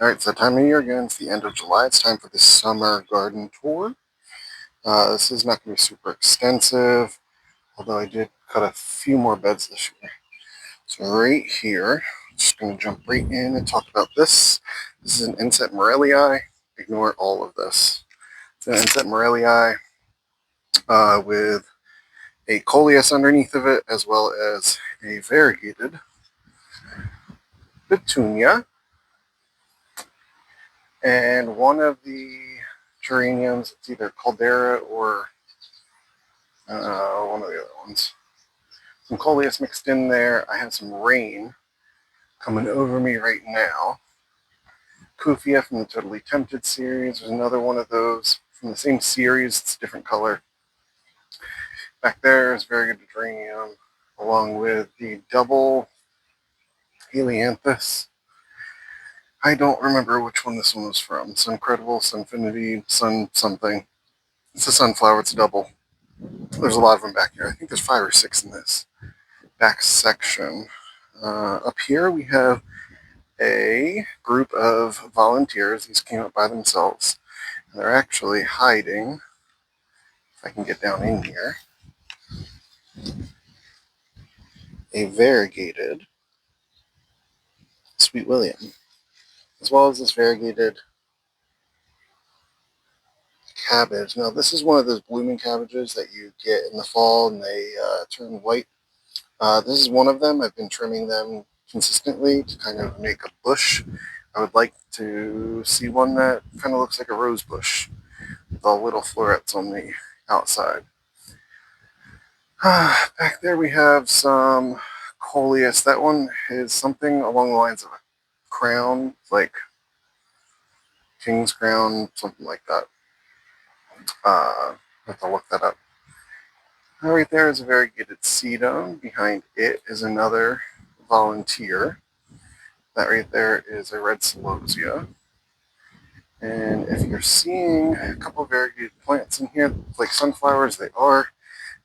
All right, it's that time of year again. It's the end of July. It's time for the summer garden tour. This is not going to be super extensive, although I did cut a few more beds this year. So right here, I'm just going to jump right in and talk about this. This is an Inset Morellii. Ignore all of this. It's an Inset Morellii with a coleus underneath of it, as well as a variegated petunia. And one of the geraniums, it's either Caldera or one of the other ones. Some coleus mixed in there. I have some rain coming over me right now. Kufia from the Totally Tempted series. There's another one of those from the same series. It's a different color. Back there is Variegated Geranium, along with the double Helianthus. I don't remember which one this one was from. Suncredible, Sunfinity, Sun something. It's a sunflower. It's a double. There's a lot of them back here. I think there's 5 or 6 in this back section. Up here we have a group of volunteers. These came up by themselves. And they're actually hiding, if I can get down in here, a variegated Sweet William, as well as this variegated cabbage. Now, this is one of those blooming cabbages that you get in the fall and they turn white. This is one of them. I've been trimming them consistently to kind of make a bush. I would like to see one that kind of looks like a rose bush with all little florets on the outside. Back there we have some coleus. That one is something along the lines of a crown, like king's crown, something like that. I have to look that up. Right there is a variegated sedum. Behind it is another volunteer. That right there is a red celosia. And if you're seeing a couple of variegated plants in here, like sunflowers, they are.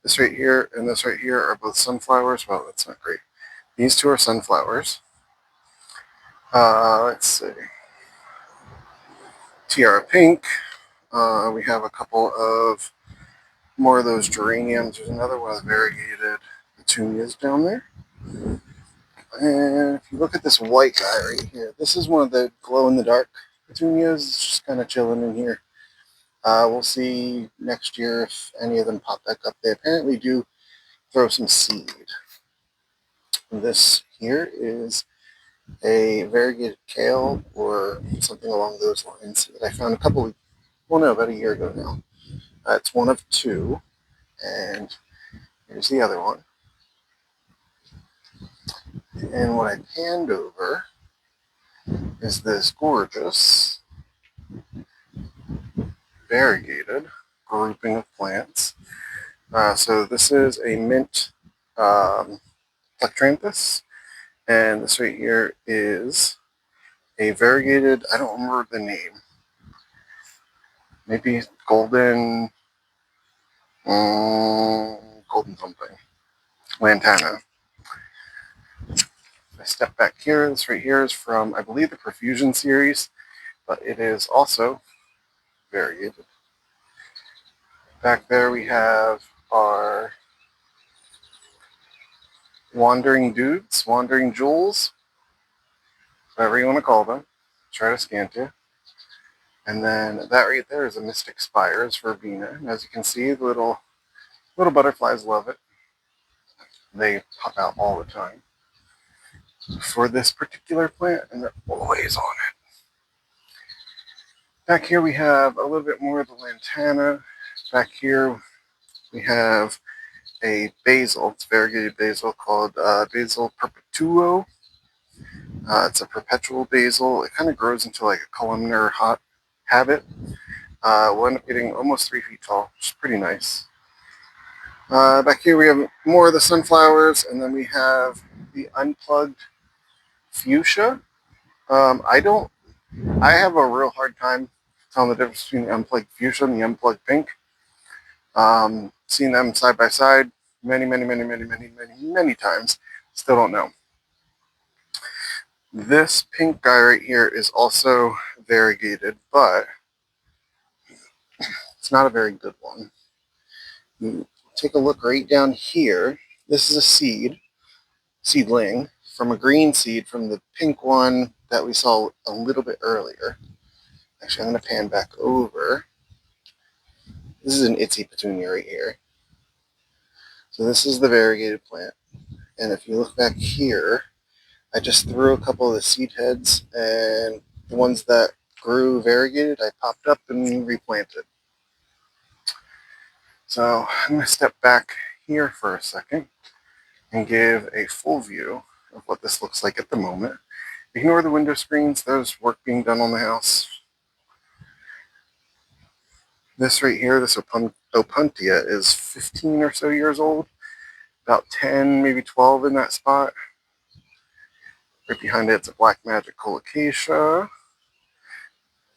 This right here and this right here are both sunflowers. Well, that's not great. These two are sunflowers. Let's see. Tiara Pink. We have a couple of more of those geraniums. There's another one of the variegated petunias down there. And if you look at this white guy right here, this is one of the glow-in-the-dark petunias. It's just kind of chilling in here. We'll see next year if any of them pop back up. They apparently do throw some seed. This here is a variegated kale or something along those lines that I found about a year ago now. It's one of 2, and here's the other one. And what I panned over is this gorgeous variegated grouping of plants. So this is a mint Plectranthus, and this right here is a variegated, I don't remember the name, maybe golden something, lantana. If I step back here, this right here is from, I believe, the Profusion series, but it is also variegated. Back there we have our wandering jewels, whatever you want to call them. Try to Scantia. And then that right there is a Mystic Spires verbena. And as you can see, the little butterflies love it. They pop out all the time for this particular plant, and they're always on it. Back here we have a little bit more of the lantana. Back here we have a basil. It's variegated basil called Basil perpetuo. It's a perpetual basil. It kind of grows into like a columnar habit. We'll end up getting almost 3 feet tall, which is pretty nice. Back here we have more of the sunflowers, and then we have the unplugged fuchsia. I have a real hard time telling the difference between the unplugged fuchsia and the unplugged pink. Seen them side by side many times. Still don't know. This pink guy right here is also variegated, but it's not a very good one. You take a look right down here. This is a seedling from a green seed from the pink one that we saw a little bit earlier. Actually, I'm going to pan back over. This is an itsy petunia right here. So this is the variegated plant. And if you look back here, I just threw a couple of the seed heads, and the ones that grew variegated, I popped up and replanted. So I'm going to step back here for a second and give a full view of what this looks like at the moment. Ignore the window screens, there's work being done on the house. This right here, this Opuntia, is 15 or so years old, about 10, maybe 12 in that spot. Right behind it, it's a Black Magic Colocasia.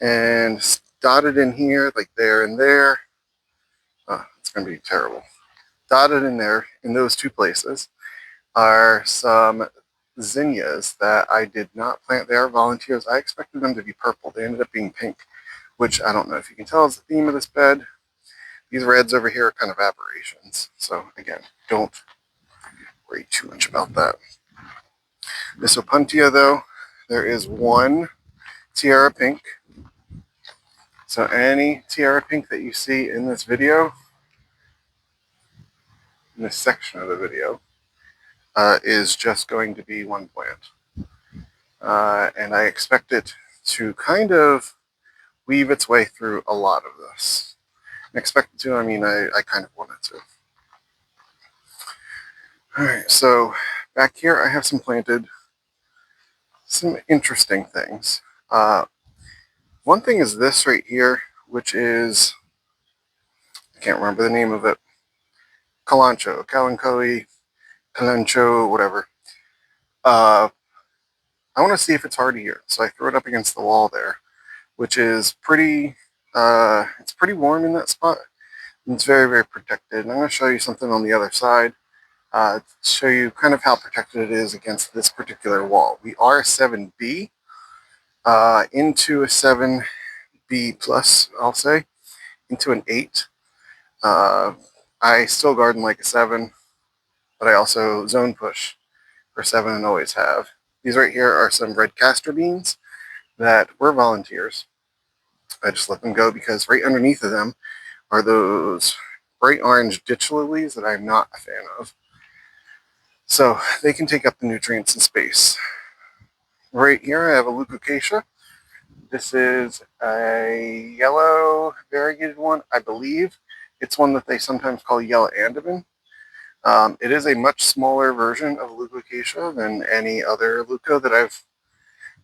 And dotted in here, like there and there, it's going to be terrible. Dotted in there, in those two places, are some zinnias that I did not plant. They are volunteers. I expected them to be purple. They ended up being pink, which I don't know if you can tell is the theme of this bed. These reds over here are kind of aberrations. So again, don't worry too much about that. This Opuntia, though, there is one tiara pink. So any tiara pink that you see in this video, in this section of the video, is just going to be one plant. And I expect it to kind of weave its way through a lot of this. Expect it to, I mean, I kind of want it to. Alright, so back here I have some interesting things. One thing is this right here, which is, I can't remember the name of it, Kalanchoe, Kalanchoe, whatever. I want to see if it's hardy here, so I threw it up against the wall there, which is pretty, it's pretty warm in that spot. And it's very, very protected. And I'm going to show you something on the other side to show you kind of how protected it is against this particular wall. We are a 7B into a 7B plus, I'll say, into an 8. I still garden like a 7, but I also zone push for 7 and always have. These right here are some red castor beans that were volunteers. I just let them go because right underneath of them are those bright orange ditch lilies that I'm not a fan of. So they can take up the nutrients and space. Right here I have a Leucocasia. This is a yellow variegated one, I believe. It's one that they sometimes call yellow Andaman. It is a much smaller version of Leucocasia than any other leuco that I've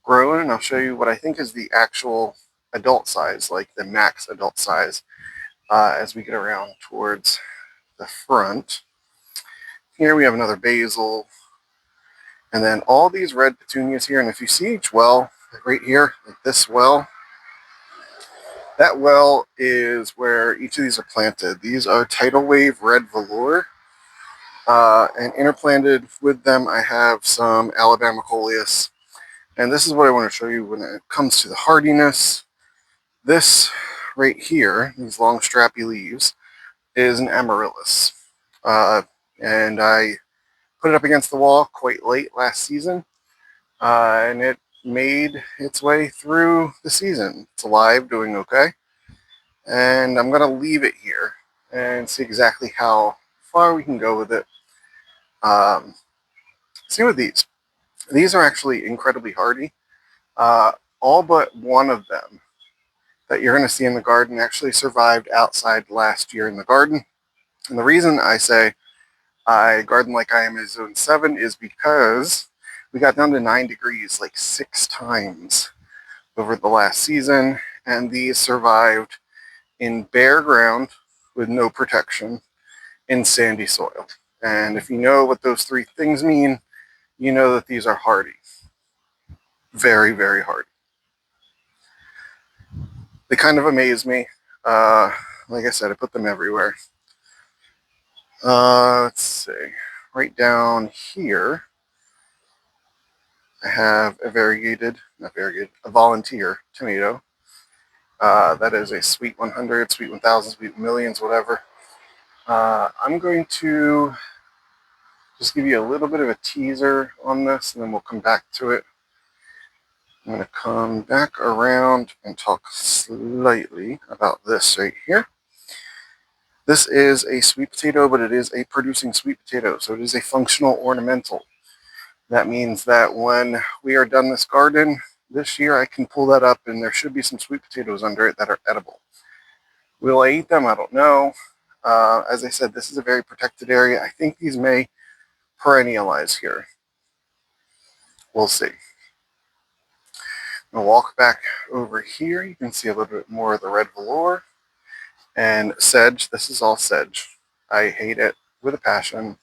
grown, and I'll show you what I think is the actual adult size, like the max adult size, as we get around towards the front. Here we have another basil, and then all these red petunias here, and if you see each well, right here, like this well, that well is where each of these are planted. These are Tidal Wave Red Velour, and interplanted with them I have some Alabama Coleus. And this is what I want to show you when it comes to the hardiness. This right here, these long strappy leaves, is an Amaryllis. And I put it up against the wall quite late last season, and it made its way through the season. It's alive, doing okay. And I'm going to leave it here and see exactly how far we can go with it. Same with these. These are actually incredibly hardy. All but one of them that you're going to see in the garden actually survived outside last year in the garden. And the reason I say I garden like I am in zone 7 is because we got down to 9 degrees like 6 times over the last season, and these survived in bare ground with no protection in sandy soil. And if you know what those 3 things mean, you know that these are hardy. Very, very hardy. They kind of amaze me. Like I said, I put them everywhere. Let's see. Right down here, I have a a volunteer tomato. That is a sweet 100, sweet 1000, sweet millions, whatever. I'm going to just give you a little bit of a teaser on this, and then we'll come back to it. I'm going to come back around and talk slightly about this right here. This is a sweet potato, but it is a producing sweet potato, so it is a functional ornamental. That means that when we are done this garden this year, I can pull that up and there should be some sweet potatoes under it that are edible. Will I eat them? I don't know. As I said, this is a very protected area. I think these may perennialize here. We'll see. I'll walk back over here. You can see a little bit more of the red velour. And sedge, this is all sedge. I hate it with a passion,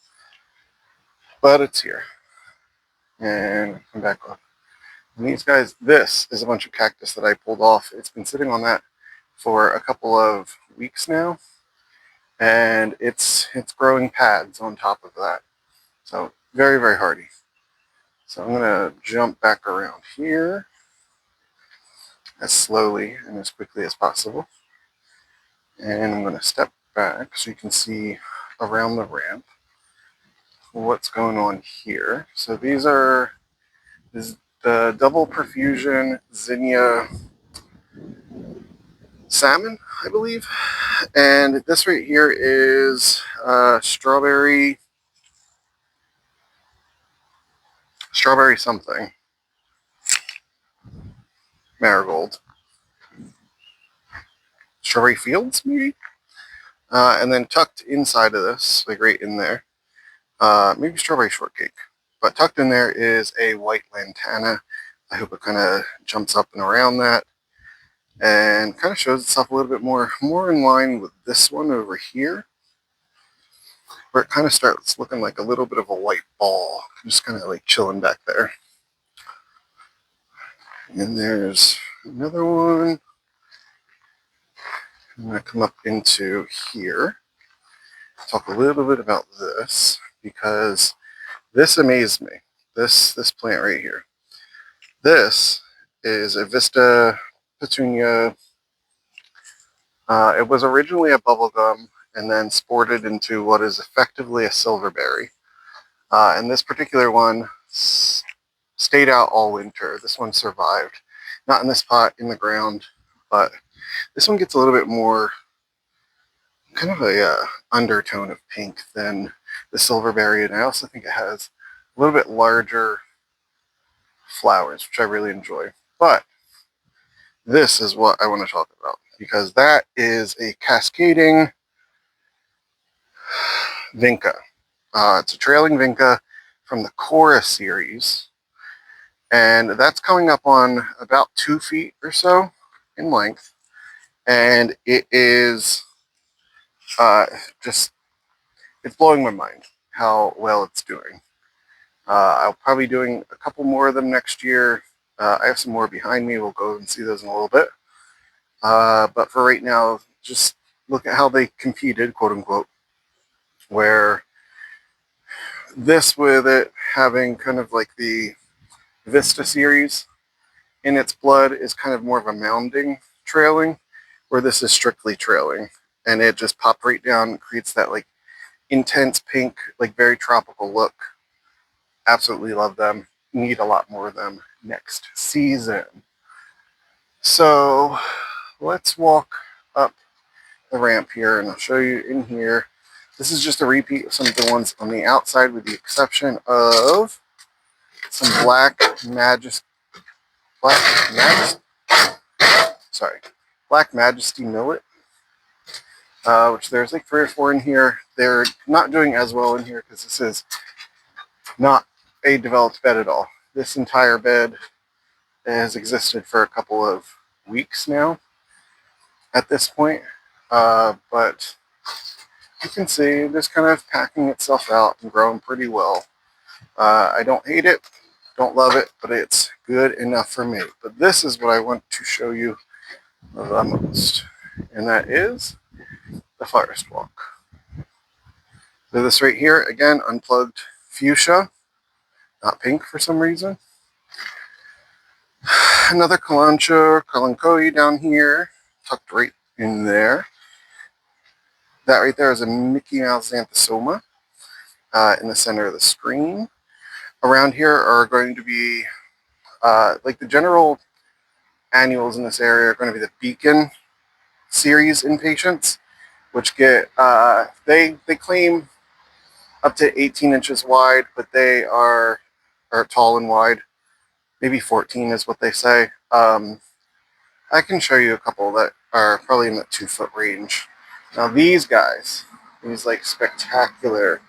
but it's here. And come back up. And these guys, this is a bunch of cactus that I pulled off. It's been sitting on that for a couple of weeks now, and it's growing pads on top of that. So very, very hardy. So I'm gonna jump back around here as slowly and as quickly as possible. And I'm gonna step back so you can see around the ramp what's going on here. So these are the double perfusion zinnia salmon, I believe. And this right here is strawberry something. Marigold. Strawberry fields, maybe? And then tucked inside of this, like right in there, maybe strawberry shortcake. But tucked in there is a white lantana. I hope it kind of jumps up and around that and kind of shows itself a little bit more in line with this one over here, where it kind of starts looking like a little bit of a white ball, just kind of like chilling back there. And there's another one. I'm going to come up into here, talk a little bit about this, because this amazed me. This plant right here. This is a Vista Petunia. It was originally a bubblegum and then sported into what is effectively a silverberry. And this particular one stayed out all winter. This one survived. Not in this pot, in the ground, but this one gets a little bit more kind of a undertone of pink than the silverberry, and I also think it has a little bit larger flowers, which I really enjoy. But this is what I want to talk about, because that is a cascading vinca. It's a trailing vinca from the Cora series, and that's coming up on about 2 feet or so in length, and it is just, it's blowing my mind how well it's doing. I'll probably doing a couple more of them next year. I have some more behind me. We'll go and see those in a little bit. But for right now, just look at how they competed, quote unquote, where this, with it having kind of like the Vista series in its blood, is kind of more of a mounding trailing, where this is strictly trailing. And it just popped right down and creates that like intense pink, like very tropical look. Absolutely love them. Need a lot more of them next season. So let's walk up the ramp here and I'll show you in here. This is just a repeat of some of the ones on the outside, with the exception of some Black Majesty millet, which there's like 3 or 4 in here. They're not doing as well in here because this is not a developed bed at all. This entire bed has existed for a couple of weeks now at this point, but you can see it's kind of packing itself out and growing pretty well. I don't hate it, don't love it, but it's good enough for me. But this is what I want to show you the most, and that is the forest walk. So this right here, again, unplugged fuchsia, not pink for some reason. Another Kalanchoe, Kalankoi down here, tucked right in there. That right there is a Mickey Mouse Xanthosoma in the center of the screen. Around here are going to be, like the general annuals in this area are going to be the Beacon series impatiens, which get, they claim up to 18 inches wide, but they are tall and wide. Maybe 14 is what they say. I can show you a couple that are probably in the 2 foot range. Now these guys, these like spectacular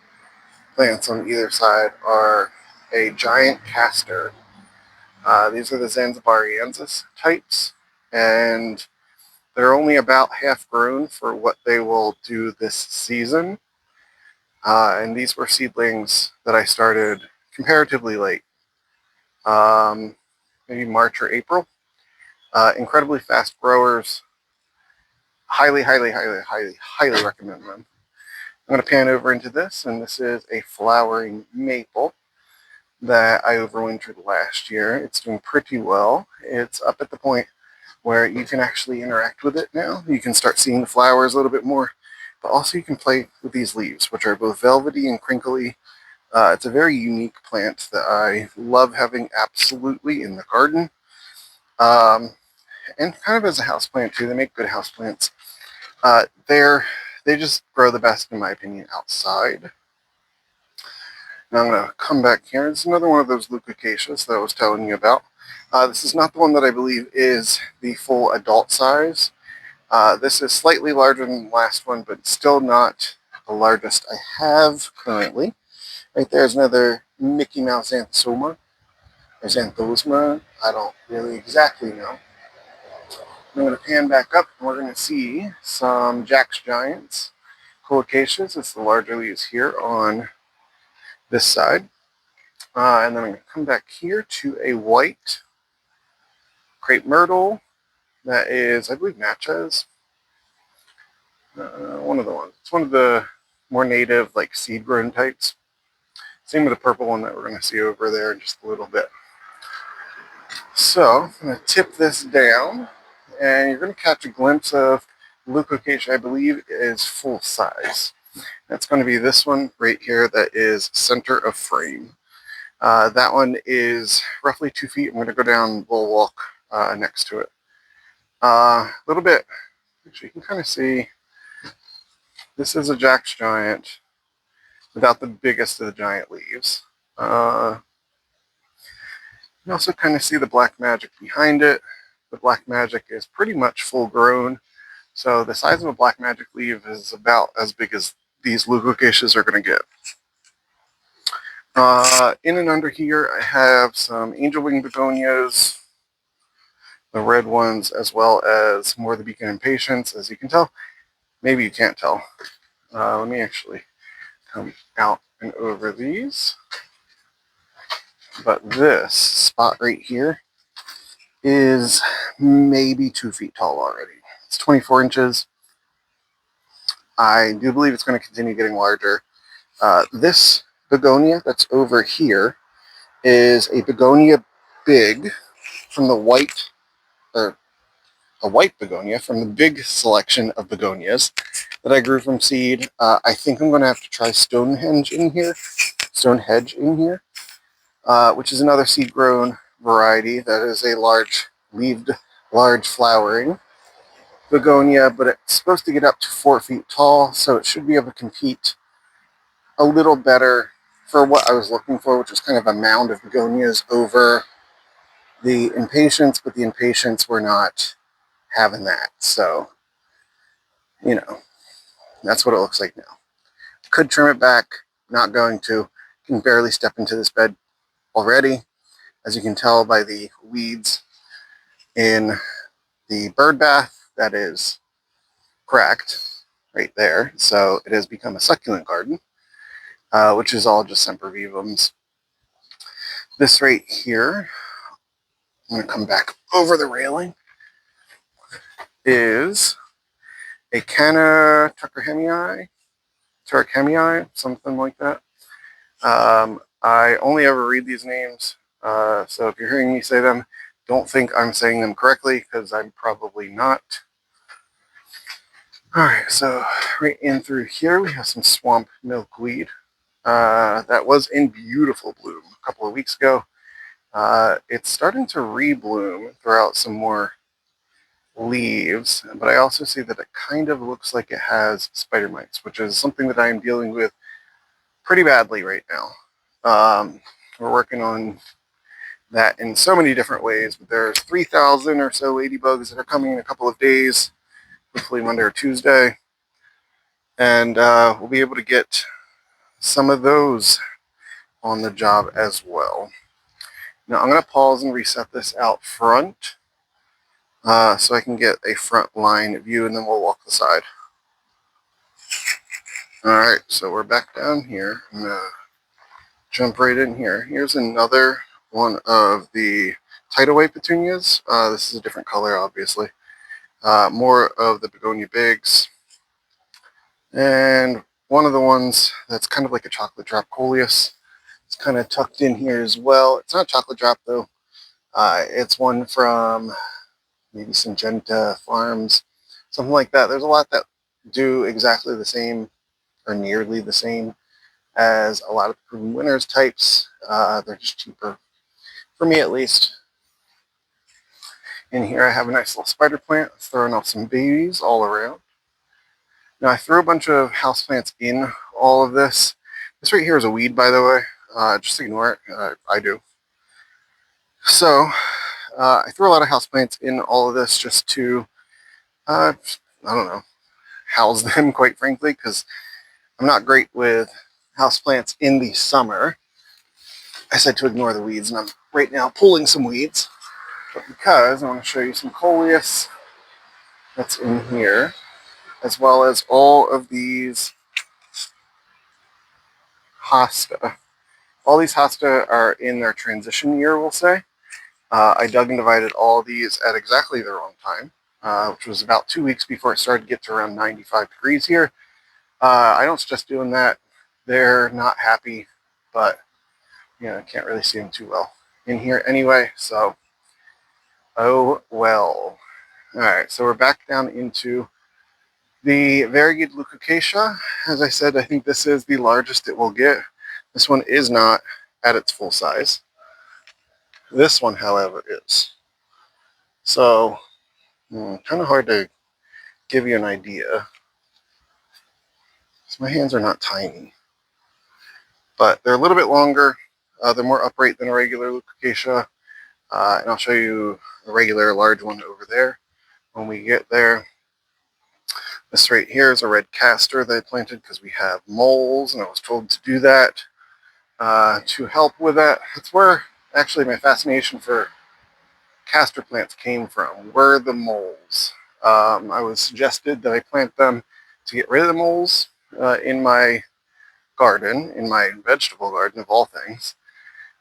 plants on either side are a giant castor. These are the Zanzibariensis types, and they're only about half grown for what they will do this season. And these were seedlings that I started comparatively late, maybe March or April. Incredibly fast growers. Highly, highly, highly, highly, highly recommend them. I'm going to pan over into this, and this is a flowering maple that I overwintered last year. It's doing pretty well. It's up at the point where you can actually interact with it now. You can start seeing the flowers a little bit more, but also you can play with these leaves, which are both velvety and crinkly. It's a very unique plant that I love having absolutely in the garden. And kind of as a house plant too. They make good house plants. They just grow the best, in my opinion, outside. Now I'm going to come back here. It's another one of those leucocaceae that I was telling you about. This is not the one that I believe is the full adult size. This is slightly larger than the last one, but still not the largest I have currently. Right there is another Mickey Mouse Xanthosoma, or Xanthosma. I don't really exactly know. I'm going to pan back up, and we're going to see some Jack's Giants colocaceae. It's the larger leaves here on this side. And then I'm going to come back here to a white crepe myrtle that is, I believe, Natchez. One of the ones. It's one of the more native, like seed-grown types. Same with the purple one that we're going to see over there in just a little bit. So I'm going to tip this down, and you're going to catch a glimpse of leucocaceae, I believe, is full size. That's going to be this one right here that is center of frame. That one is roughly 2 feet. I'm going to go down, we'll walk next to it. A little bit, actually, you can kind of see this is a Jack's Giant without the biggest of the giant leaves. You can also kind of see the black magic behind it. The black magic is pretty much full grown. So the size of a black magic leaf is about as big as these leucocaceae are going to get. In and under here, I have some angel wing begonias, the red ones, as well as more of the Beacon Impatiens. As you can tell, maybe you can't tell. Let me actually come out and over these. But this spot right here is maybe 2 feet tall already. It's 24 inches. I do believe it's going to continue getting larger. This begonia that's over here is a begonia big from the white, or a white begonia from the big selection of begonias that I grew from seed. I think I'm going to have to try Stonehenge in here, which is another seed-grown variety that is a large-leaved, large flowering begonia, but it's supposed to get up to 4 feet tall, so it should be able to compete a little better for what I was looking for, which was kind of a mound of begonias over the Impatiens, but the Impatiens were not having that. So, you know, that's what it looks like now. Could trim it back, not going to. Can barely step into this bed already, as you can tell by the weeds in the bird bath. That is cracked right there. So it has become a succulent garden, which is all just sempervivums. This right here, I'm going to come back over the railing, is a Canna Tuckerhemii, something like that. I only ever read these names, so if you're hearing me say them, Don't think I'm saying them correctly because I'm probably not. Alright, so right in through here we have some swamp milkweed. That was in beautiful bloom a couple of weeks ago. It's starting to rebloom, throw out some more leaves, but I also see that it kind of looks like it has spider mites, which is something that I am dealing with pretty badly right now. We're working on that in so many different ways, but there's 3,000 or so ladybugs that are coming in a couple of days, hopefully Monday or Tuesday, and we'll be able to get some of those on the job as well. Now I'm going to pause and reset this out front so I can get a front line view, and then we'll walk the side. Alright, so we're back down here. I'm going to jump right in here. Here's another one of the tidal wave petunias. This is a different color, obviously. More of the begonia bigs. And one of the ones that's kind of like a chocolate drop coleus. It's kind of tucked in here as well. It's not chocolate drop though. It's one from maybe Syngenta Farms, something like that. There's a lot that do exactly the same or nearly the same as a lot of the Proven Winners types. They're just cheaper, for me at least. In here I have a nice little spider plant. It's throwing off some babies all around. Now I threw a bunch of houseplants in all of this. This right here is a weed, by the way. Just ignore it. I do. So I threw a lot of houseplants in all of this just to, I don't know, house them, quite frankly, because I'm not great with houseplants in the summer. I said to ignore the weeds, and I'm right now pulling some weeds, but because I want to show you some coleus that's in here, as well as all of these hosta. All these hosta are in their transition year, we'll say. I dug and divided all of these at exactly the wrong time, which was about 2 weeks before it started to get to around 95 degrees here. I don't suggest doing that. They're not happy, but you know, I can't really see them too well in here anyway, so oh well. Alright, so we're back down into the variegated leucoacacia. As I said, I think this is the largest it will get. This one is not at its full size. This one, however, is. So, kind of hard to give you an idea. So my hands are not tiny, but they're a little bit longer. They're more upright than a regular leucoacacia, and I'll show you a regular large one over there when we get there. This right here is a red castor that I planted because we have moles, and I was told to do that to help with that. That's where actually my fascination for castor plants came from, were the moles. I was suggested that I plant them to get rid of the moles in my garden, in my vegetable garden of all things,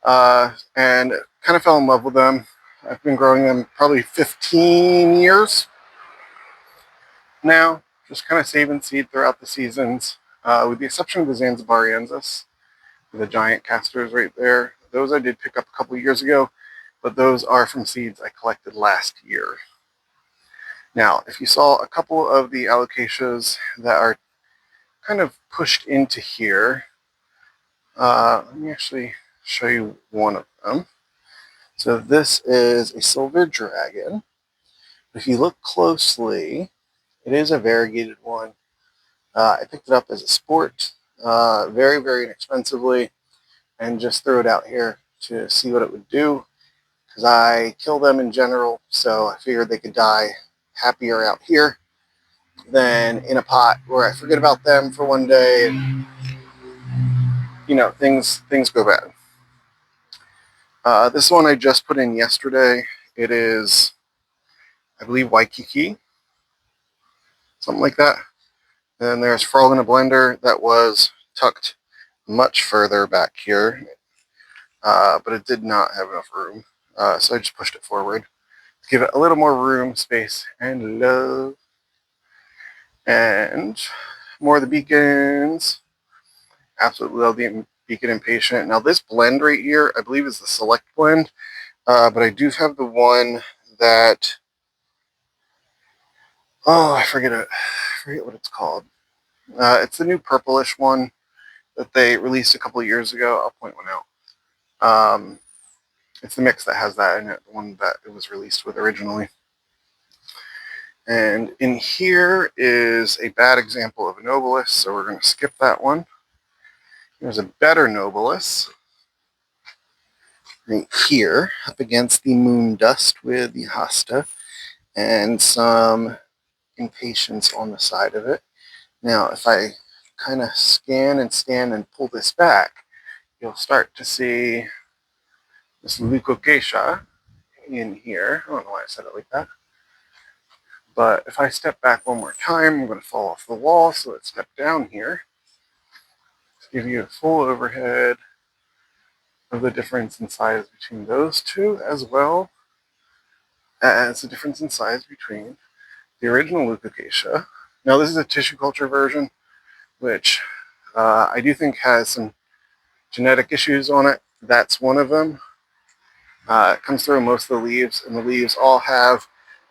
and kind of fell in love with them. I've been growing them probably 15 years now, just kind of saving seed throughout the seasons, with the exception of the Zanzibariensis, the giant castors right there. Those I did pick up a couple of years ago, but those are from seeds I collected last year. Now, if you saw a couple of the alocasias that are kind of pushed into here, let me actually show you one of them. So this is a silver dragon. If you look closely, it is a variegated one. I picked it up as a sport, very, very inexpensively, and just threw it out here to see what it would do, because I kill them in general, so I figured they could die happier out here than in a pot where I forget about them for one day and, you know, things go bad. This one I just put in yesterday. It is, I believe, Waikiki, something like that. Then there's Frog in a Blender that was tucked much further back here, but it did not have enough room, so I just pushed it forward to give it a little more room, space, and love. And more of the beacons. Absolutely love the Beacon Impatient. Now this blend right here, I believe is the Select blend. But I do have the one that, oh, I forget it. I forget what it's called. It's the new purplish one that they released a couple of years ago. I'll point one out. It's the mix that has that in it, the one that it was released with originally. And in here is a bad example of a Nobilis, so we're going to skip that one. There's a better Nobilis right here up against the Moon Dust with the Hasta and some Impatience on the side of it. Now, if I kind of scan and pull this back, you'll start to see this Leucoacacia in here. I don't know why I said it like that. But if I step back one more time, I'm going to fall off the wall, so let's step down here. To give you a full overhead of the difference in size between those two, as well as the difference in size between the original Leucoacacia. Now, this is a tissue culture version, which I do think has some genetic issues on it. That's one of them. It comes through most of the leaves, and the leaves all have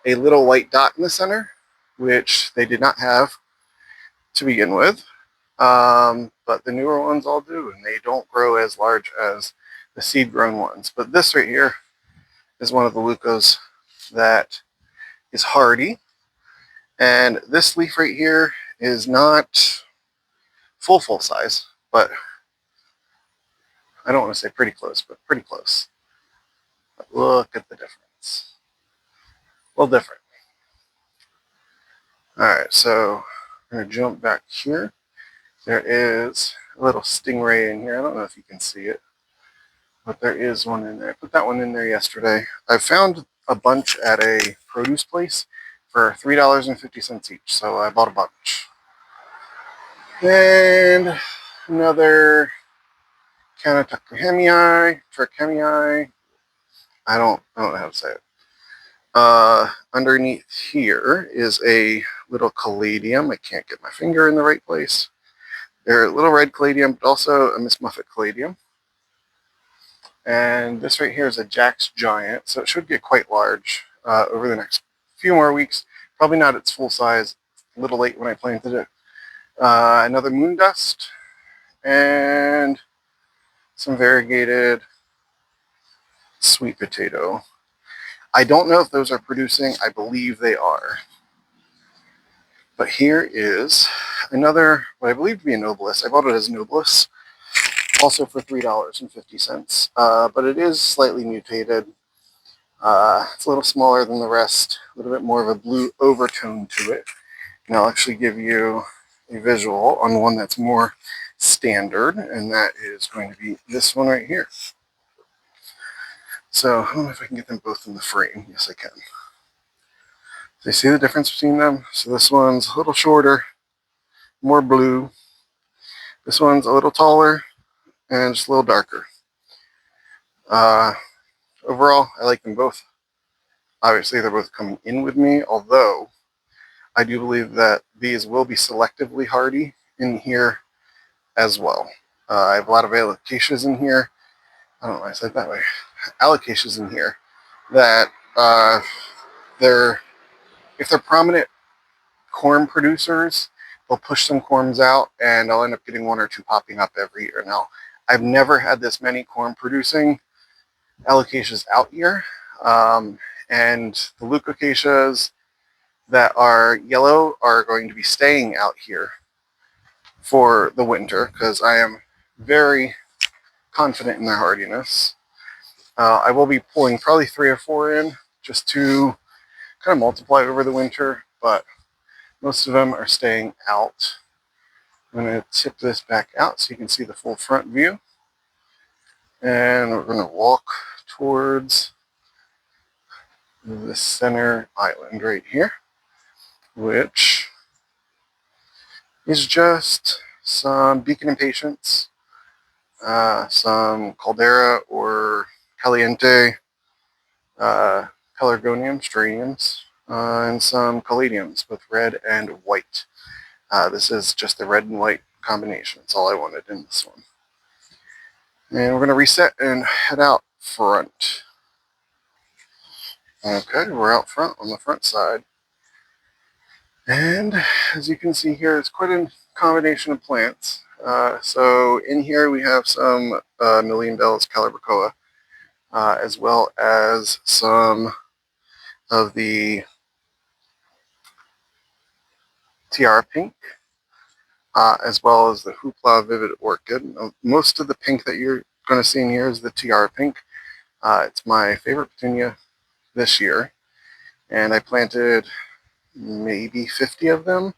a little white dot in the center, which they did not have to begin with. But the newer ones all do, and they don't grow as large as the seed-grown ones. But this right here is one of the leucos that is hardy. And this leaf right here is not full size, but I don't want to say pretty close, but pretty close. But look at the difference. A little different. All right, so I'm going to jump back here. There is a little stingray in here. I don't know if you can see it, but there is one in there. I put that one in there yesterday. I found a bunch at a produce place for $3.50 each, so I bought a bunch. And another Canatuchemii, Trichemii. I don't know how to say it. Underneath here is a little caladium. I can't get my finger in the right place. They're a little red caladium, but also a Miss Muffet caladium. And this right here is a Jack's Giant, so it should get quite large over the next few more weeks. Probably not its full size. A little late when I planted it. Another Moon Dust and some variegated sweet potato. I don't know if those are producing. I believe they are. But here is another, what I believe to be a Nobilis. I bought it as Nobilis, also for $3.50. But it is slightly mutated. It's a little smaller than the rest, a little bit more of a blue overtone to it. And I'll actually give you a visual on one that's more standard, and that is going to be this one right here. So I don't know if I can get them both in the frame. Yes, I can. So you see the difference between them? So this one's a little shorter, more blue. This one's a little taller and just a little darker. Overall, I like them both. Obviously, they're both coming in with me, although I do believe that these will be selectively hardy in here as well. I have a lot of alocasias in here. I don't know why I said it that way. Alocasias in here that if they're prominent corm producers, they'll push some corms out, and I'll end up getting one or two popping up every year. Now, I've never had this many corm producing alocasias out here, and the leucoacacias that are yellow are going to be staying out here for the winter because I am very confident in their hardiness. I will be pulling probably 3 or 4 in just to kind of multiply over the winter, but most of them are staying out. I'm going to tip this back out so you can see the full front view. And we're going to walk towards the center island right here, which is just some Beacon Impatience, some Caldera or Caliente, Pelargonium, Straniums, and some Caladiums with red and white. This is just the red and white combination. That's all I wanted in this one. And we're going to reset and head out front. Okay, we're out front on the front side. And as you can see here, it's quite a combination of plants. So in here we have some Million Bells Calibrachoa, as well as some of the Tiara Pink, as well as the Hoopla Vivid Orchid. Most of the pink that you're going to see in here is the Tiara Pink. It's my favorite petunia this year, and I planted maybe 50 of them.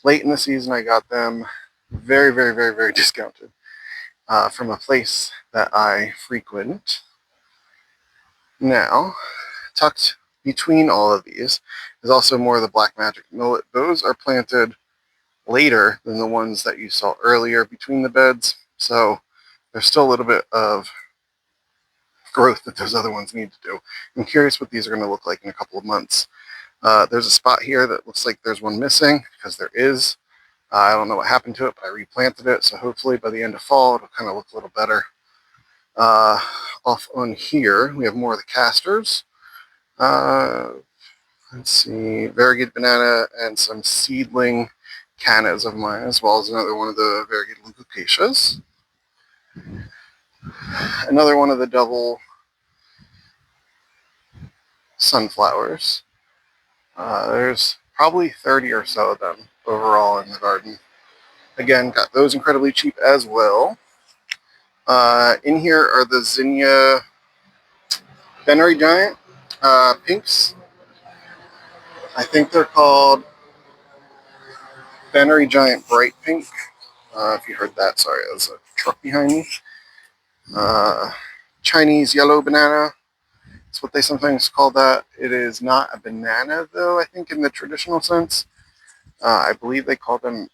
Late in the season, I got them very, very, very, very discounted from a place that I frequent. Now, tucked between all of these is also more of the Black Magic Millet. Those are planted later than the ones that you saw earlier between the beds, so there's still a little bit of growth that those other ones need to do. I'm curious what these are going to look like in a couple of months. There's a spot here that looks like there's one missing, because there is. I don't know what happened to it, but I replanted it, so hopefully by the end of fall it'll kind of look a little better. Off on here, we have more of the casters. Let's see, variegated banana and some seedling cannas of mine, as well as another one of the variegated leucocaceas. Another one of the double sunflowers. There's probably 30 or so of them overall in the garden. Again, got those incredibly cheap as well. In here are the Zinnia Venery Giant pinks. I think they're called Venery Giant Bright Pink. If you heard that, sorry, there's a truck behind me. Chinese Yellow Banana. That's what they sometimes call that. It is not a banana, though, I think, in the traditional sense. I believe they call them...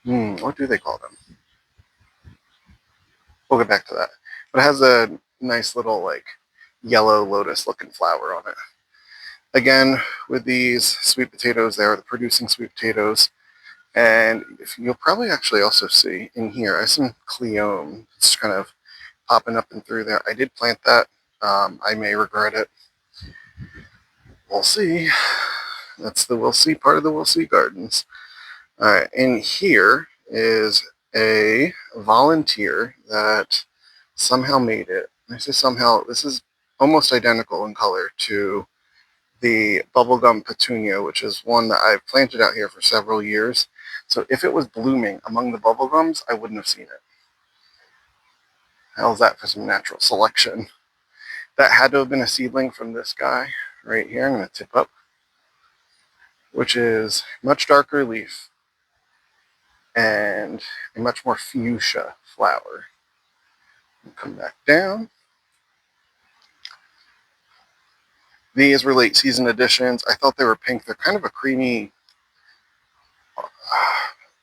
what do they call them? We'll get back to that. But it has a nice little, like, yellow lotus-looking flower on it. Again, with these sweet potatoes, they are the producing sweet potatoes. And you'll probably actually also see in here, I have some Cleome. It's kind of popping up and through there. I did plant that. I may regret it. We'll see. That's the we'll see part of the we'll see gardens. All right, in here is a volunteer that somehow made it. I say somehow, this is almost identical in color to the bubblegum petunia, which is one that I've planted out here for several years. So if it was blooming among the bubblegums, I wouldn't have seen it. How's that for some natural selection? That had to have been a seedling from this guy right here. I'm going to tip up, which is much darker leaf and a much more fuchsia flower. Come back down. These were late season additions. I thought they were pink. They're kind of a creamy,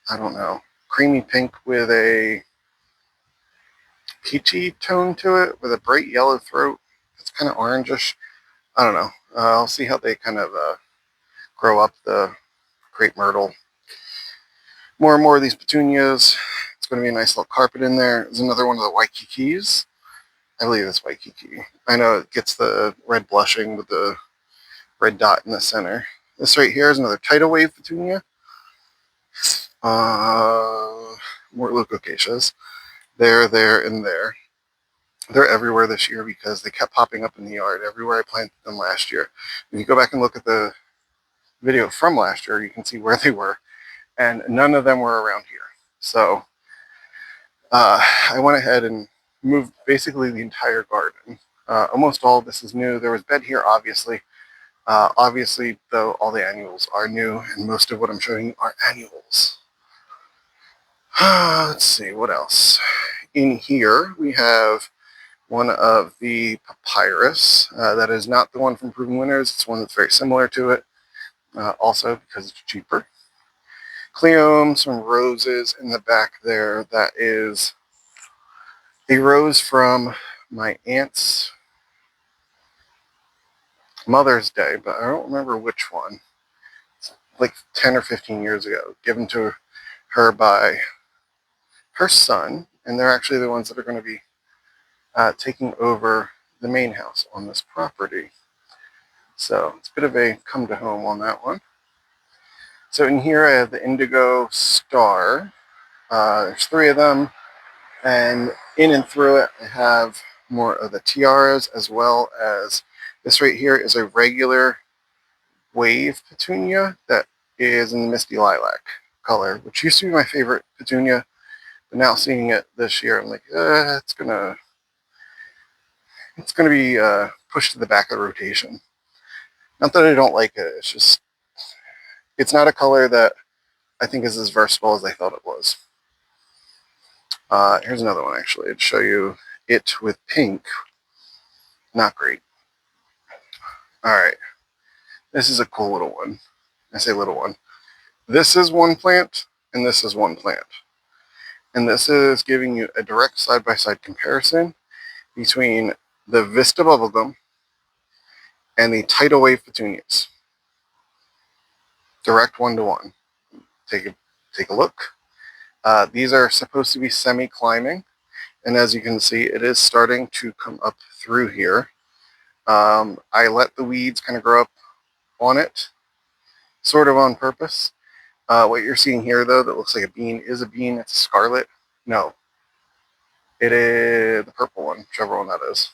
I don't know, creamy pink with a peachy tone to it, with a bright yellow throat. It's kind of orangish. I don't know. I'll see how they kind of grow up, the crepe myrtle. More and more of these petunias. It's going to be a nice little carpet in there. There's another one of the Waikikis. I believe it's Waikiki. I know it gets the red blushing with the red dot in the center. This right here is another tidal wave petunia. More leucocaceas. There, and there. They're everywhere this year because they kept popping up in the yard everywhere I planted them last year. If you go back and look at the video from last year, you can see where they were, and none of them were around here. So I went ahead and moved basically the entire garden. Almost all of this is new. There was bed here, obviously. Obviously, though, all the annuals are new, and most of what I'm showing you are annuals. Let's see, what else? In here, we have one of the papyrus. That is not the one from Proven Winners. It's one that's very similar to it, also because it's cheaper. Cleome, some roses in the back there. That is a rose from my aunt's Mother's Day, but I don't remember which one. It's like 10 or 15 years ago, given to her by her son, and they're actually the ones that are going to be taking over the main house on this property. So it's a bit of a come to home on that one. So in here I have the Indigo Star. There's 3 of them, and in and through it I have more of the tiaras, as well as this right here is a regular wave petunia that is in the Misty Lilac color, which used to be my favorite petunia, but now seeing it this year, I'm like, it's gonna be pushed to the back of the rotation. Not that I don't like it, it's just, it's not a color that I think is as versatile as I thought it was. Here's another one actually, to show you it with pink. Not great. Alright, this is a cool little one. I say little one. This is one plant, and this is one plant. And this is giving you a direct side-by-side comparison between the Vista Bubblegum and the Tidal Wave Petunias. Direct 1-to-1. Take a look. These are supposed to be semi-climbing, and as you can see, it is starting to come up through here. I let the weeds kind of grow up on it, sort of on purpose. What you're seeing here, though, that looks like a bean is a bean. It's a scarlet. No, it is the purple one, whichever one that is.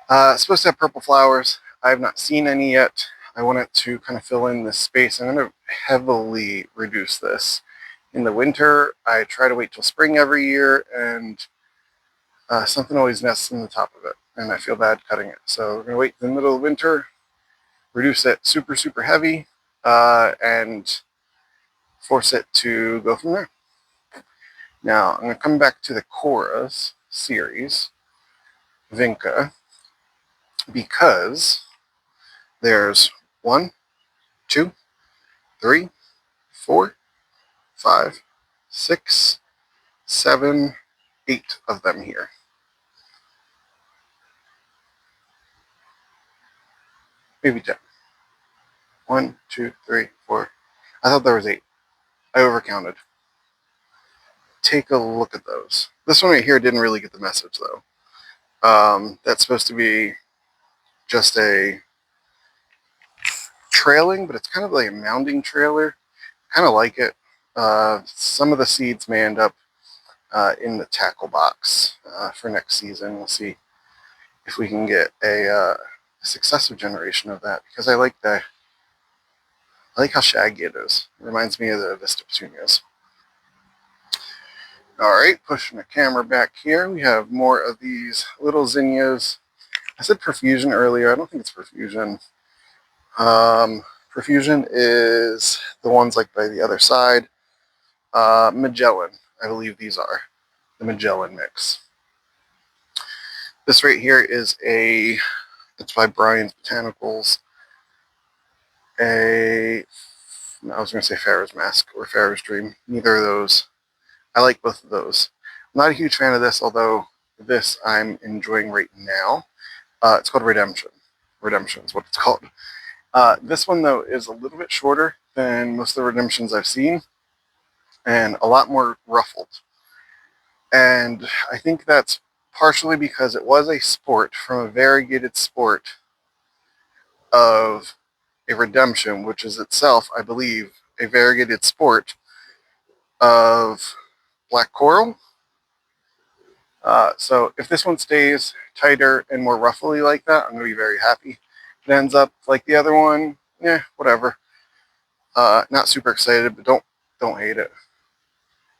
It's supposed to have purple flowers. I have not seen any yet. I wanted to kind of fill in this space. I'm going to heavily reduce this. In the winter, I try to wait till spring every year, and something always nests in the top of it, and I feel bad cutting it. So we're going to wait in the middle of winter, reduce it super, super heavy, and force it to go from there. Now, I'm going to come back to the Coras series, Vinca, because there's 1, 2, 3, 4, 5, 6, 7, 8 of them here. Maybe 10. 1, 2, 3, 4. I thought there was 8. I overcounted. Take a look at those. This one right here didn't really get the message, though. That's supposed to be just a trailing, but it's kind of like a mounding trailer. Kind of like it. Some of the seeds may end up in the tackle box for next season. We'll see if we can get a successive generation of that, because I like how shaggy it is. It reminds me of the Vista Petunias. Alright, pushing the camera back here, we have more of these little zinnias. I said profusion earlier, I don't think it's profusion. Profusion is the ones like by the other side. Magellan, I believe these are the Magellan mix. This right here is it's by Brian's Botanicals. I was going to say Farrah's Mask or Farrah's Dream. Neither of those. I like both of those. I'm not a huge fan of this, although this I'm enjoying right now. It's called Redemption. Redemption is what it's called. This one, though, is a little bit shorter than most of the Redemptions I've seen, and a lot more ruffled. And I think that's partially because it was a sport from a variegated sport of a Redemption, which is itself, I believe, a variegated sport of black coral. So if this one stays tighter and more ruffly like that, I'm going to be very happy. If it ends up like the other one, whatever. Not super excited, but don't hate it.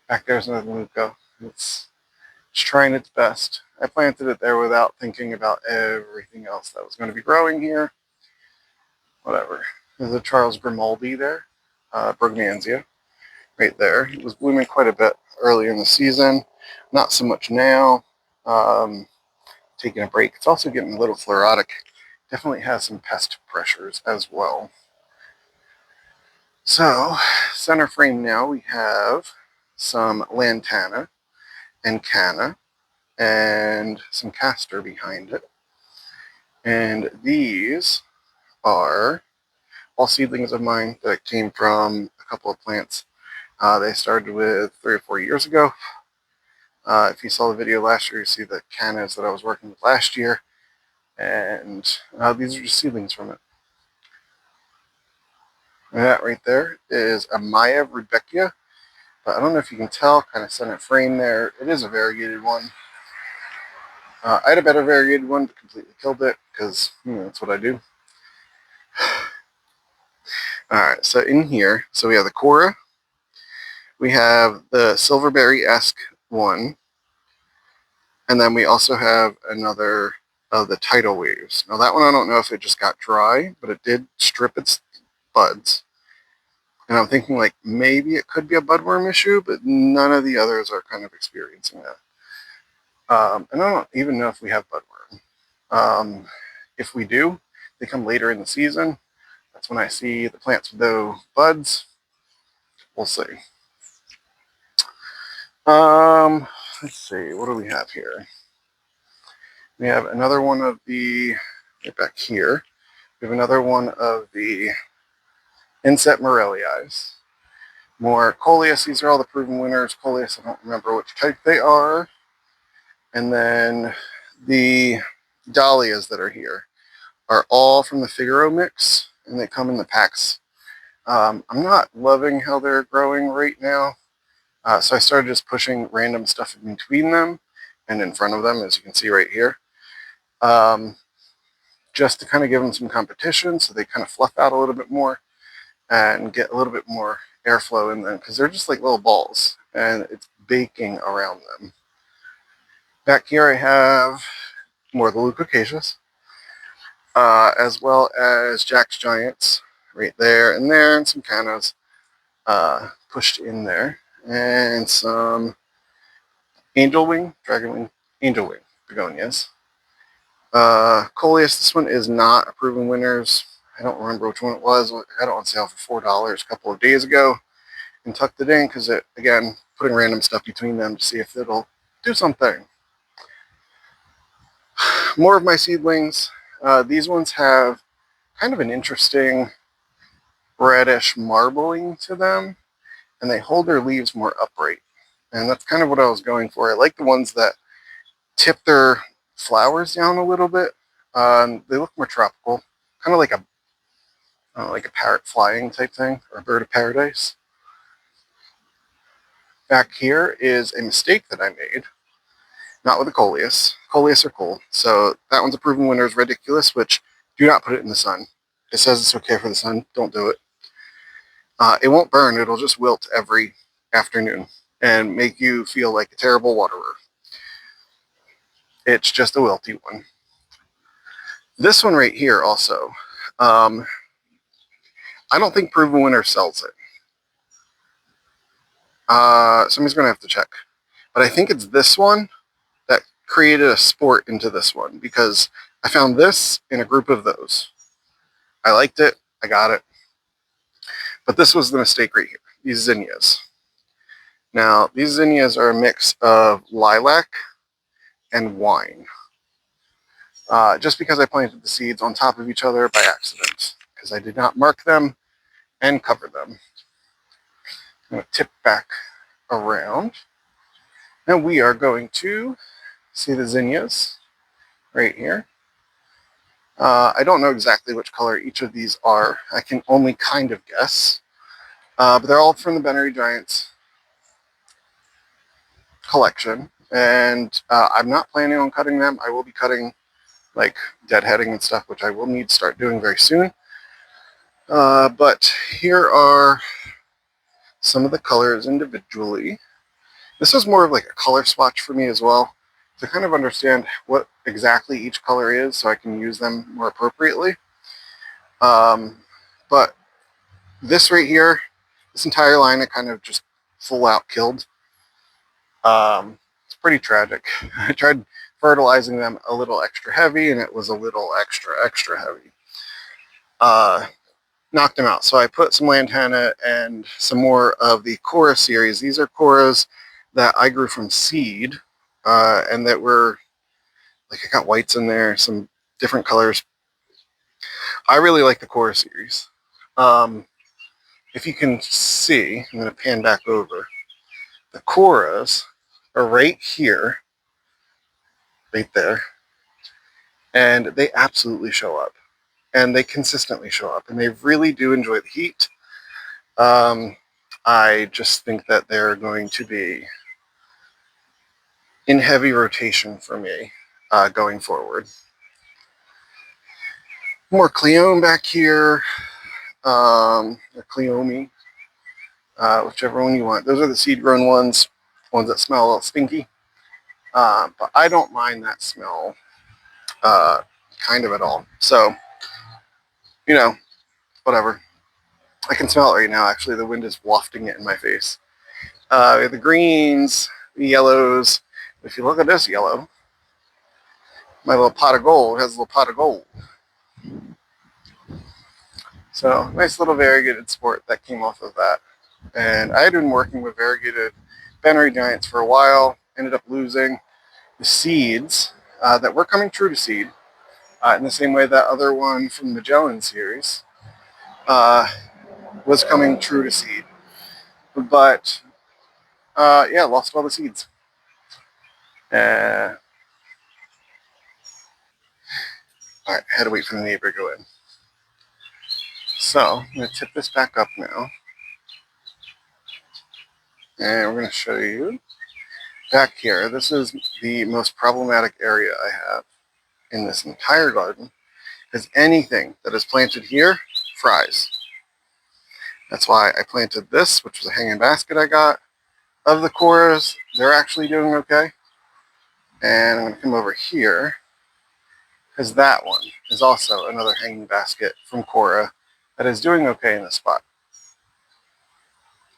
Back there's another Muco. It's trying its best. I planted it there without thinking about everything else that was going to be growing here. Whatever. There's a Charles Grimaldi there, Brugmansia, right there. It was blooming quite a bit earlier in the season. Not so much now. Taking a break. It's also getting a little fluorotic. Definitely has some pest pressures as well. So, center frame now, we have some Lantana and Canna and some Castor behind it. And these are all seedlings of mine that came from a couple of plants. They started with 3 or 4 years ago. If you saw the video last year, you see the cannas that I was working with last year, and these are just seedlings from it. And that right there is a Maya Rudbeckia, but I don't know if you can tell, kind of center frame there. It is a variegated one. I had a better variegated one, but completely killed it because that's what I do. All right, so in here, so we have the Cora, we have the Silverberry-esque one, and then we also have another of the Tidal Waves. Now that one, I don't know if it just got dry, but it did strip its buds. And I'm thinking like maybe it could be a budworm issue, but none of the others are kind of experiencing that. And I don't even know if we have budworm. If we do, they come later in the season. That's when I see the plants with no buds. We'll see. Let's see, what do we have here? We have another one of the, right back here, we have another one of the Inset Morellii. More Coleus, these are all the proven winners. Coleus, I don't remember which type they are. And then the Dahlias that are here are all from the Figaro mix, and they come in the packs. I'm not loving how they're growing right now, so I started just pushing random stuff in between them and in front of them, as you can see right here, just to kind of give them some competition so they kind of fluff out a little bit more and get a little bit more airflow in them, because they're just like little balls and it's baking around them. Back here I have more of the Leucocaceous, as well as Jack's Giants right there, and some cannas pushed in there, and some Angelwing, Dragonwing, Angelwing begonias. Coleus, this one is not a proven winners. I don't remember which one it was. I got it on sale for $4 a couple of days ago and tucked it in because, again, putting random stuff between them to see if it'll do something. More of my seedlings. These ones have kind of an interesting reddish marbling to them, and they hold their leaves more upright. And that's kind of what I was going for. I like the ones that tip their flowers down a little bit. They look more tropical, kind of like a parrot flying type thing, or a bird of paradise. Back here is a mistake that I made, not with the Coleus. Coleus are cool. So that one's a proven winner, is Ridiculous, which do not put it in the sun. It says it's okay for the sun. Don't do it. It won't burn. It'll just wilt every afternoon and make you feel like a terrible waterer. It's just a wilty one. This one right here also, I don't think Proven Winner sells it. Somebody's going to have to check. But I think it's this one that created a sport into this one, because I found this in a group of those. I liked it. I got it. But this was the mistake right here. These zinnias. Now, these zinnias are a mix of lilac and wine. Just because I planted the seeds on top of each other by accident, because I did not mark them and cover them. I'm going to tip back around. And we are going to see the zinnias right here. I don't know exactly which color each of these are. I can only kind of guess. But they're all from the Benary Giants collection. And I'm not planning on cutting them. I will be cutting like deadheading and stuff, which I will need to start doing very soon. But here are some of the colors individually. This was more of like a color swatch for me as well, to kind of understand what exactly each color is so I can use them more appropriately. But this right here, this entire line, I kind of just full out killed. It's pretty tragic. I tried fertilizing them a little extra heavy, and it was a little extra heavy. Knocked them out. So I put some lantana and some more of the Cora series. These are Coras that I grew from seed, and that were, like, I got whites in there, some different colors. I really like the Cora series. If you can see, I'm going to pan back over. The Coras are right here, right there, and they absolutely show up. And they consistently show up, and they really do enjoy the heat. I just think that they're going to be in heavy rotation for me going forward. More Cleome back here, or Cleome, whichever one you want. Those are the seed-grown ones that smell a little stinky. But I don't mind that smell kind of at all. So, you know, whatever. I can smell it right now, actually. The wind is wafting it in my face. We have the greens, the yellows. If you look at this yellow, my little pot of gold has a little pot of gold. So, nice little variegated sport that came off of that. And I had been working with variegated Benry Giants for a while, ended up losing the seeds that were coming true to seed in the same way that other one from the Magellan series was coming true to seed. But yeah, lost all the seeds. All right, I had to wait for the neighbor to go in. So I'm going to tip this back up now. And we're going to show you back here. This is the most problematic area I have in this entire garden, because anything that is planted here fries. That's why I planted this, which was a hanging basket I got. Of the coras, they're actually doing okay. And I'm going to come over here, because that one is also another hanging basket from Cora that is doing okay in this spot.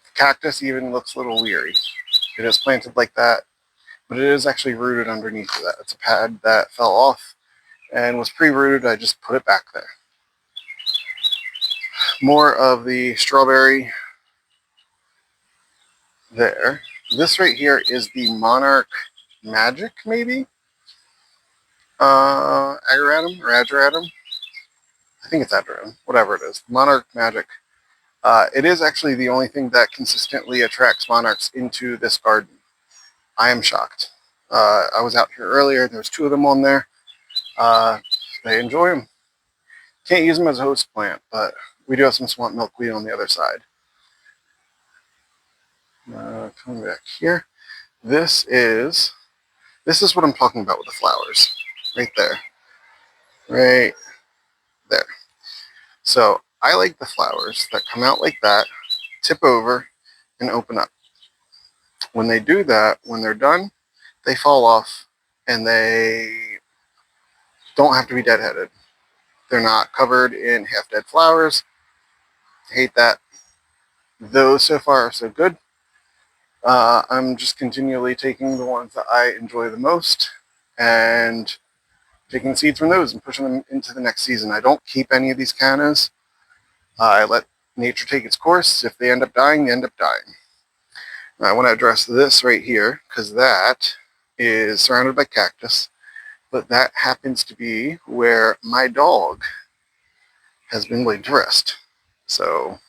The cactus even looks a little weary. It is planted like that, but it is actually rooted underneath of that. It's a pad that fell off and was pre-rooted. I just put it back there. More of the strawberry there. This right here is the Monarch Magic, maybe? Ageratum or Ageratum? I think it's Ageratum, whatever it is. Monarch Magic. It is actually the only thing that consistently attracts monarchs into this garden. I am shocked. I was out here earlier. There was 2 of them on there. They enjoy them. Can't use them as a host plant, but we do have some swamp milkweed on the other side. Coming back here. This is what I'm talking about with the flowers. Right there. Right there. So I like the flowers that come out like that, tip over, and open up. When they do that, when they're done, they fall off and they don't have to be deadheaded. They're not covered in half-dead flowers. I hate that. Those so far are so good. I'm just continually taking the ones that I enjoy the most and taking seeds from those and pushing them into the next season. I don't keep any of these cannas. I let nature take its course. If they end up dying, they end up dying. I want to address this right here because that is surrounded by cactus, but that happens to be where my dog has been laid to rest. So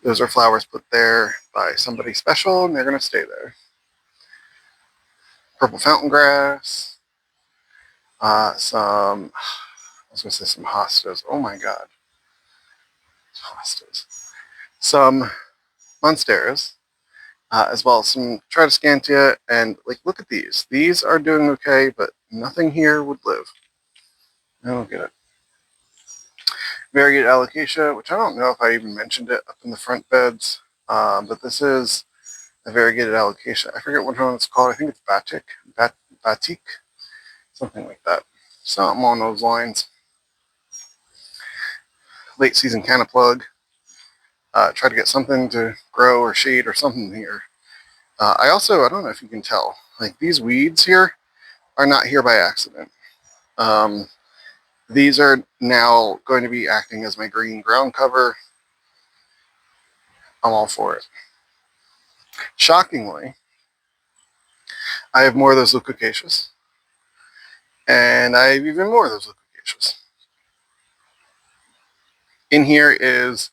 those are flowers put there by somebody special, and they're going to stay there. Purple fountain grass, some, I was going to say some hostas. Oh my god. Hostas. Some monsteras, as well as some tridescantia, and like, look at these. These are doing okay, but nothing here would live. I don't get it. Variegated alocasia, which I don't know if I even mentioned it up in the front beds, but this is a variegated alocasia. I forget what one it's called. I think it's batik, something like that. Something on those lines. Late season canna plug. Try to get something to grow or shade or something here. I don't know if you can tell, like these weeds here are not here by accident. These are now going to be acting as my green ground cover. I'm all for it. Shockingly, I have more of those leucocaceous, and I have even more of those leucocaceous. In here is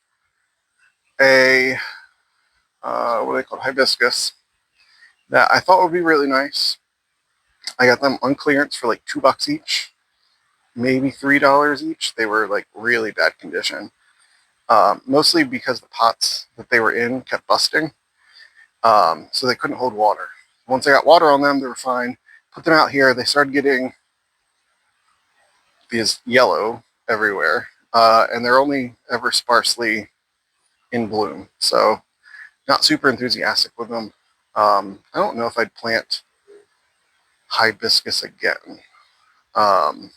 a what do they call it? Hibiscus that I thought would be really nice. I got them on clearance for like $2 each, maybe $3 each. They were like really bad condition, mostly because the pots that they were in kept busting, so they couldn't hold water. Once I got water on them, they were fine. Put them out here, they started getting these yellow everywhere, and they're only ever sparsely in bloom, so not super enthusiastic with them. I don't know if I'd plant hibiscus again, um,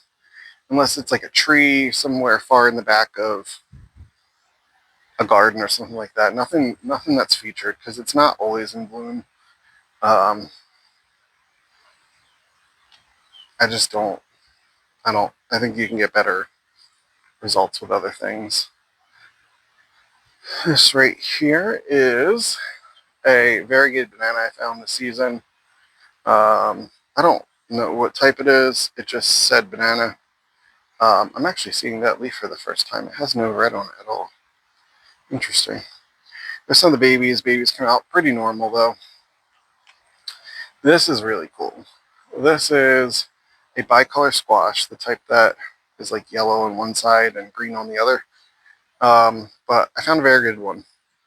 unless it's like a tree somewhere far in the back of a garden or something like that. Nothing that's featured because it's not always in bloom. Um, I just don't. I don't. I think you can get better results with other things. This right here is a variegated banana I found this season. I don't know what type it is. It just said banana. I'm actually seeing that leaf for the first time. It has no red on it at all. Interesting. There's some of the babies. Babies come out pretty normal though. This is really cool. This is a bicolor squash, the type that is like yellow on one side and green on the other. But I found a very good one,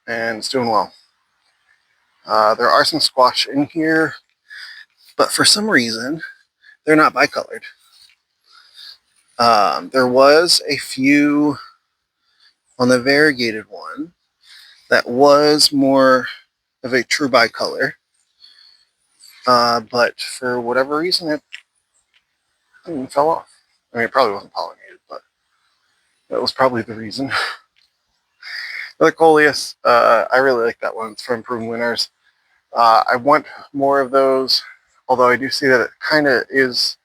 and it's doing well. There are some squash in here, but for some reason, they're not bicolored. There was a few on the variegated one that was more of a true bicolor, but for whatever reason, it fell off. I mean, it probably wasn't pollinated, but that was probably the reason. The Coleus, I really like that one. It's from Proven Winners. I want more of those, although I do see that it kind of is,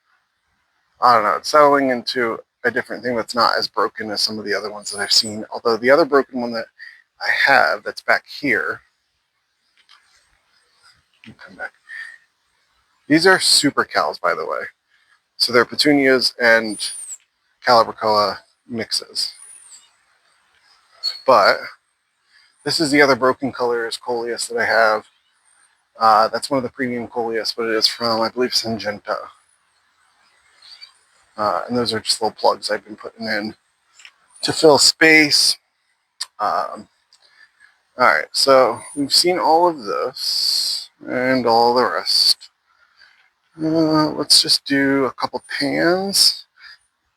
I don't know, it's settling into a different thing that's not as broken as some of the other ones that I've seen. Although the other broken one that I have that's back here, come back. These are super cals, by the way. So they're petunias and calibrachoa mixes. But this is the other broken colors Coleus that I have. That's one of the premium Coleus, but it is from, I believe, Syngenta. And those are just little plugs I've been putting in to fill space. All right, so we've seen all of this and all the rest. Let's just do a couple pans.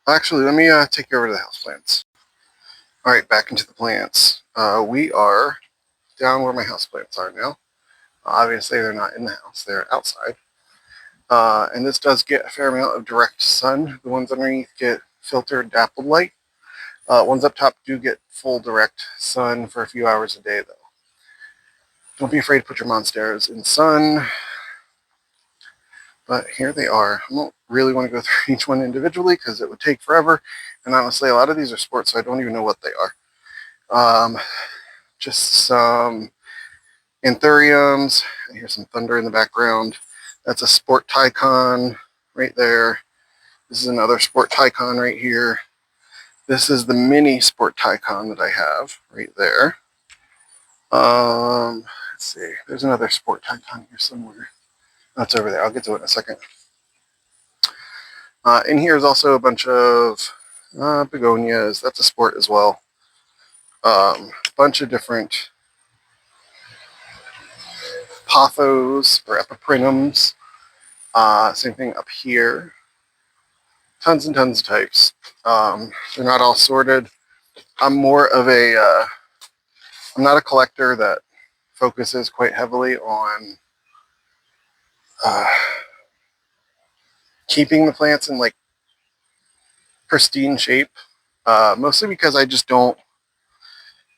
Actually, let me take you over to the houseplants. All right, back into the plants. We are down where my houseplants are now. Obviously, they're not in the house; they're outside. And this does get a fair amount of direct sun. The ones underneath get filtered dappled light. Ones up top do get full direct sun for a few hours a day, though. Don't be afraid to put your monsteras in sun. But here they are. I don't really want to go through each one individually because it would take forever. And honestly, a lot of these are sports, so I don't even know what they are. Just some anthuriums. I hear some thunder in the background. That's a sport tycon right there. This is another sport tycon right here. This is the mini sport tycon that I have right there. Let's see. There's another sport tycon here somewhere. That's over there. I'll get to it in a second. In here is also a bunch of begonias. That's a sport as well. Bunch of different pothos or epiprinums. Same thing up here. Tons and tons of types. They're not all sorted. I'm more of a, I'm not a collector that focuses quite heavily on keeping the plants in like pristine shape, mostly because I just don't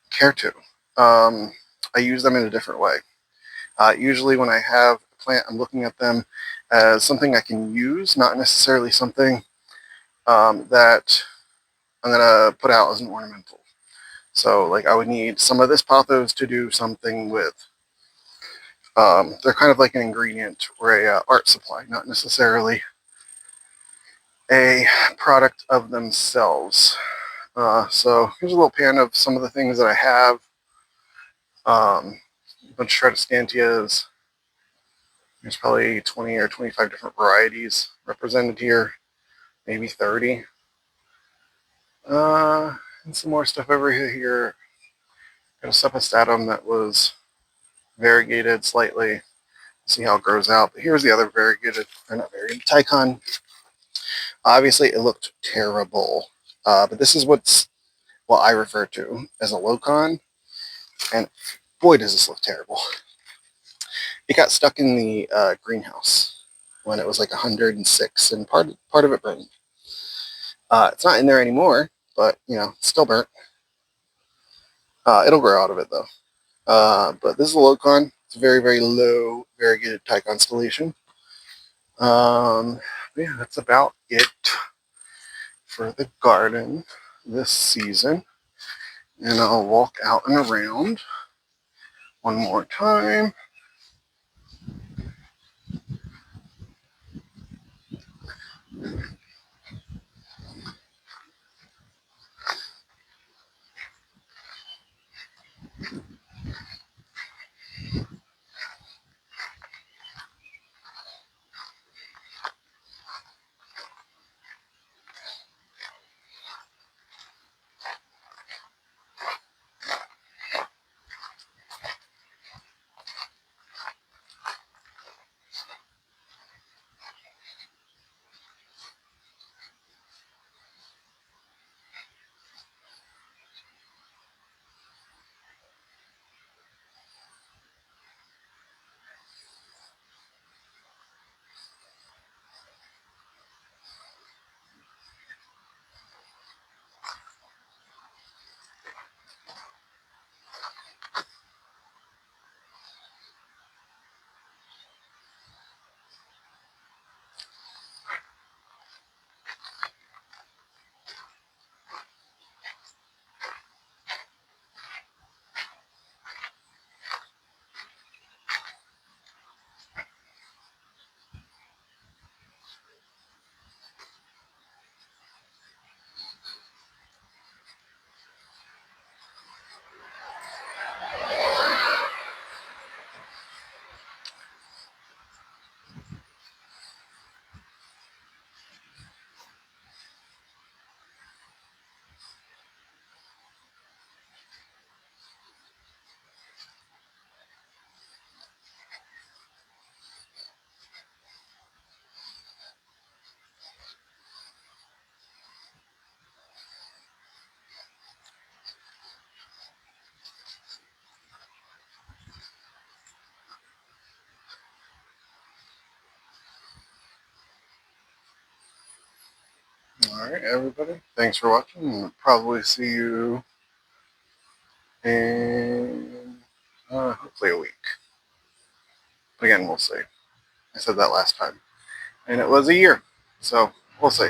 care to. I use them in a different way. Usually when I have a plant, I'm looking at them as something I can use, not necessarily something that I'm going to put out as an ornamental. So like I would need some of this pothos to do something with. They're kind of like an ingredient or a art supply, not necessarily a product of themselves. So here's a little pan of some of the things that I have. A bunch of Stratostantias, There's probably 20 or 25 different varieties represented here, maybe 30. And some more stuff over here. Got a substatum that was variegated slightly. See how it grows out. But here's the other variegated, or not variegated, Tycon. Obviously, it looked terrible. But this is what I refer to as a Locon. And boy, does this look terrible. It got stuck in the greenhouse when it was like 106, and part of it burned. It's not in there anymore, but it's still burnt. It'll grow out of it though. But this is a Locon. It's a very, very low variegated type constellation. Yeah, that's about it for the garden this season. And I'll walk out and around one more time. Alright, everybody. Thanks for watching. We'll probably see you in hopefully a week. But again, we'll see. I said that last time. And it was a year. So, we'll see.